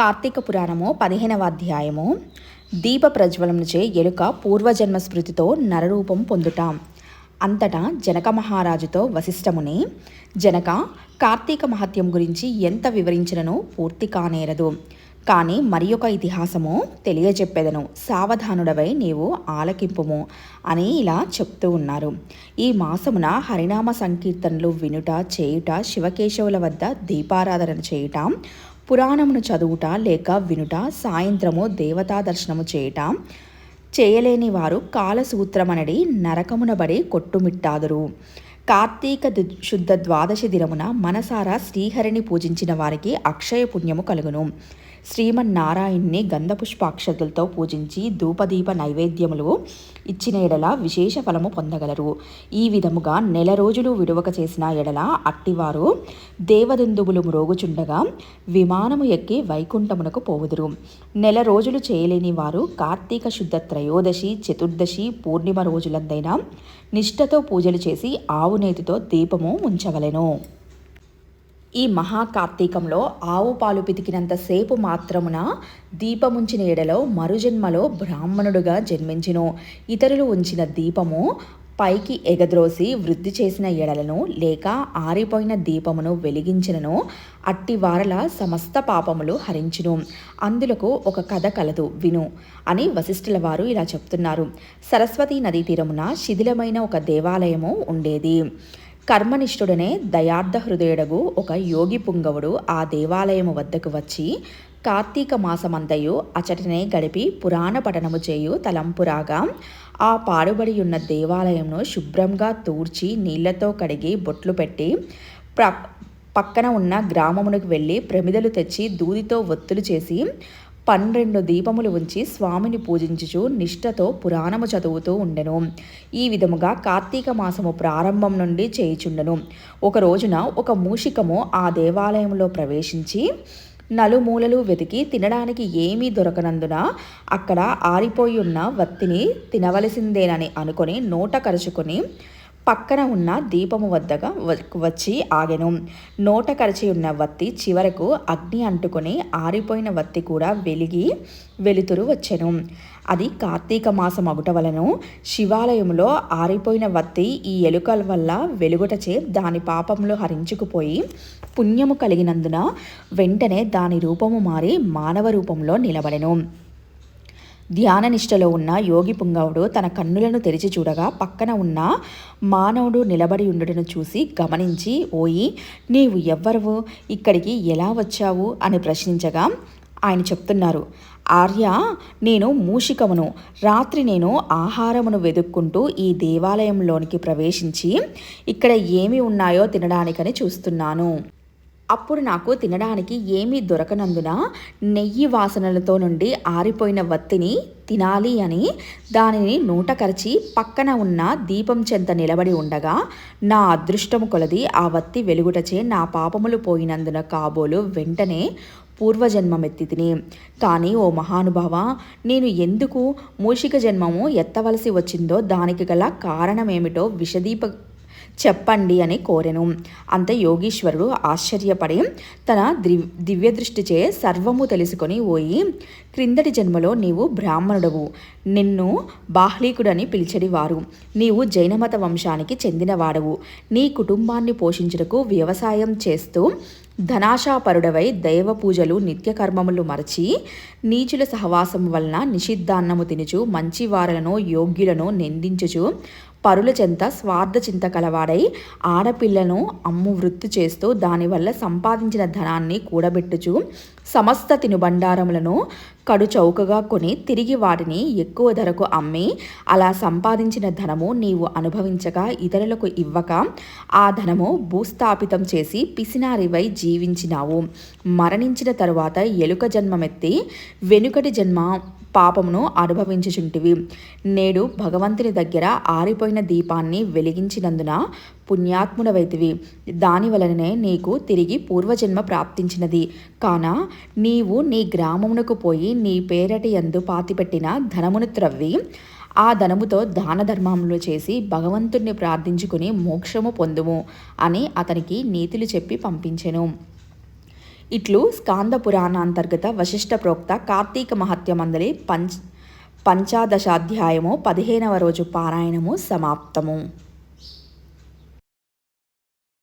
కార్తీక పురాణము 15వ అధ్యాయము. దీప ప్రజ్వలముచే ఎలుక పూర్వజన్మ స్మృతితో నరరూపం పొందుట. అంతటా జనక మహారాజుతో వశిష్ఠముని, జనక, కార్తీక మహత్యం గురించి ఎంత వివరించినను పూర్తి కానేరదు. కానీ మరి ఒక ఇతిహాసము తెలియజెప్పెదను, సావధానుడవై నీవు ఆలకింపుము అని ఇలా చెప్తూ ఉన్నారు. ఈ మాసమున హరినామ సంకీర్తనలు వినుట, చేయుట, శివకేశవుల వద్ద దీపారాధన చేయుట, పురాణమును చదువుట లేక వినుట, సాయంత్రము దేవతా దర్శనము చేయుట చేయలేని వారు కాలసూత్రమనడి నరకమునబడి కొట్టుమిట్టాదురు. కార్తీక శుద్ధ ద్వాదశి దినమున మనసారా శ్రీహరిని పూజించిన వారికి అక్షయ పుణ్యము కలుగును. శ్రీమన్నారాయణ్ణి గంధపుష్పాక్షతలతో పూజించి ధూపదీప నైవేద్యములు ఇచ్చిన ఎడల విశేష ఫలము పొందగలరు. ఈ విధముగా నెల రోజులు విడువక చేసిన ఎడల అట్టివారు దేవదందుబులు మ్రోగుచుండగా విమానము ఎక్కి వైకుంఠమునకు పోవుదురు. నెల రోజులు చేయలేని వారు కార్తీక శుద్ధ త్రయోదశి, చతుర్దశి, పూర్ణిమ రోజులందైనా నిష్ఠతో పూజలు చేసి ఆవు నేతితో దీపము ఉంచవలెను. ఈ మహాకార్తీకంలో ఆవు పాలు పితికినంతసేపు మాత్రమున దీపముంచిన ఎడలో మరుజన్మలో బ్రాహ్మణుడుగా జన్మించును. ఇతరులు ఉంచిన దీపము పైకి ఎగద్రోసి వృద్ధి చేసిన ఎడలను లేక ఆరిపోయిన దీపమును వెలిగించినను అట్టి వారల సమస్త పాపములు హరించును. అందులకు ఒక కథ కలదు, విను అని వశిష్ఠుల వారు ఇలా చెప్తున్నారు. సరస్వతీ నదీ తీరమున శిథిలమైన ఒక దేవాలయము ఉండేది. కర్మనిష్ఠుడనే దయార్థ హృదయుడగు ఒక యోగి పుంగవుడు ఆ దేవాలయము వద్దకు వచ్చి కార్తీక మాసమంతయు అచటనే గడిపి పురాణ పఠనము చేయు తలంపురాగా ఆ పాడుబడి ఉన్న దేవాలయంను శుభ్రంగా తూర్చి నీళ్లతో కడిగి బొట్లు పెట్టి పక్కన ఉన్న గ్రామమునకు వెళ్ళి ప్రమిదలు తెచ్చి దూదితో ఒత్తులు చేసి 12 దీపములు ఉంచి స్వామిని పూజించుచు నిష్ఠతో పురాణము చదువుతూ ఉండెను. ఈ విధముగా కార్తీక మాసము ప్రారంభం నుండి చేయుచుండెను. ఒక రోజున ఒక మూషికము ఆ దేవాలయంలో ప్రవేశించి నలుమూలలు వెతికి తినడానికి ఏమీ దొరకనందున అక్కడ ఆరిపోయి ఉన్న వత్తిని తినవలసిందేనని అనుకొని నోట కరుచుకొని పక్కన ఉన్న దీపము వద్దగా వచ్చి ఆగెను. నోట కరిచి ఉన్న వత్తి చివరకు అగ్ని అంటుకొని ఆరిపోయిన వత్తి కూడా వెలుతురు వచ్చెను. అది కార్తీక మాసం అగుట వలన శివాలయంలో ఆరిపోయిన వత్తి ఈ ఎలుకల వల్ల వెలుగుటచే దాని పాపములు హరించుకుపోయి పుణ్యము కలిగినందున వెంటనే దాని రూపము మారి మానవ రూపంలో నిలబడెను. ధ్యాననిష్టలో ఉన్న యోగి పుంగవుడు తన కన్నులను తెరిచి చూడగా పక్కన ఉన్న మానవుడు నిలబడి ఉండటను చూసి గమనించి, ఓయి, నీవు ఎవ్వరవు, ఇక్కడికి ఎలా వచ్చావు అని ప్రశ్నించగా ఆయన చెప్తున్నారు, ఆర్య, నేను మూషికమును. రాత్రి నేను ఆహారమును వెదుక్కుంటూ ఈ దేవాలయంలోనికి ప్రవేశించి ఇక్కడ ఏమి ఉన్నాయో తినడానికని చూస్తున్నాను. అప్పుడు నాకు తినడానికి ఏమీ దొరకనందున నెయ్యి వాసనలతో నుండి ఆరిపోయిన వత్తిని తినాలి అని దానిని నూట కరిచి పక్కన ఉన్న దీపం చెంత నిలబడి ఉండగా నా అదృష్టము కొలది ఆ వత్తి వెలుగుటచే నా పాపములు పోయినందున కాబోలు వెంటనే పూర్వజన్మమెత్తి తిని. కానీ ఓ మహానుభావ, నేను ఎందుకు మూషిక జన్మము ఎత్తవలసి వచ్చిందో దానికి గల కారణమేమిటో చెప్పండి అని కోరెను. అంత యోగీశ్వరుడు ఆశ్చర్యపడి తన దివ్యదృష్టిచే సర్వము తెలుసుకొని, ఓయి, క్రిందటి జన్మలో నీవు బ్రాహ్మణుడవు, నిన్ను బాహ్లీకుడని పిలిచెడివారు. నీవు జైనమత వంశానికి చెందినవాడవు. నీ కుటుంబాన్ని పోషించుటకు వ్యవసాయం చేస్తూ ధనాశాపరుడవై దైవ పూజలు నిత్యకర్మములు మరచి నీచుల సహవాసం వలన నిషిద్ధాన్నము తినుచు మంచివారలను యోగ్యులను నిందించుచు పరుల చెంత స్వార్థ చింత కలవాడై ఆడపిల్లను అమ్ము వృత్తి చేస్తూ దానివల్ల సంపాదించిన ధనాన్ని కూడబెట్టుచు సమస్త తినుబండారములను కడు చౌకగా కొని తిరిగి వాటిని ఎక్కువ ధరకు అమ్మి అలా సంపాదించిన ధనము నీవు అనుభవించగా ఇతరులకు ఇవ్వక ఆ ధనము భూస్థాపితం చేసి పిసినారివై జీవించినావు. మరణించిన తరువాత ఎలుక జన్మమెత్తి వెనుకటి జన్మ పాపమును అనుభవించుచుంటివి. నేడు భగవంతుని దగ్గర ఆరిపోయిన దీపాన్ని వెలిగించినందున పుణ్యాత్ముడవైతివి. దాని వలననే నీకు తిరిగి పూర్వజన్మ ప్రాప్తించినది. కాన నీవు నీ గ్రామమునకు పోయి నీ పేరటి యందు పాతిపెట్టిన ధనమును త్రవ్వి ఆ ధనముతో దాన ధర్మములు చేసి భగవంతుణ్ణి ప్రార్థించుకుని మోక్షము పొందుము అని అతనికి నీతులు చెప్పి పంపించెను. ఇట్లు స్కాంద పురాణాంతర్గత వశిష్ఠ ప్రోక్త కార్తీక మహత్యమందలి పంచాదశాధ్యాయము 15వ రోజు పారాయణము సమాప్తము.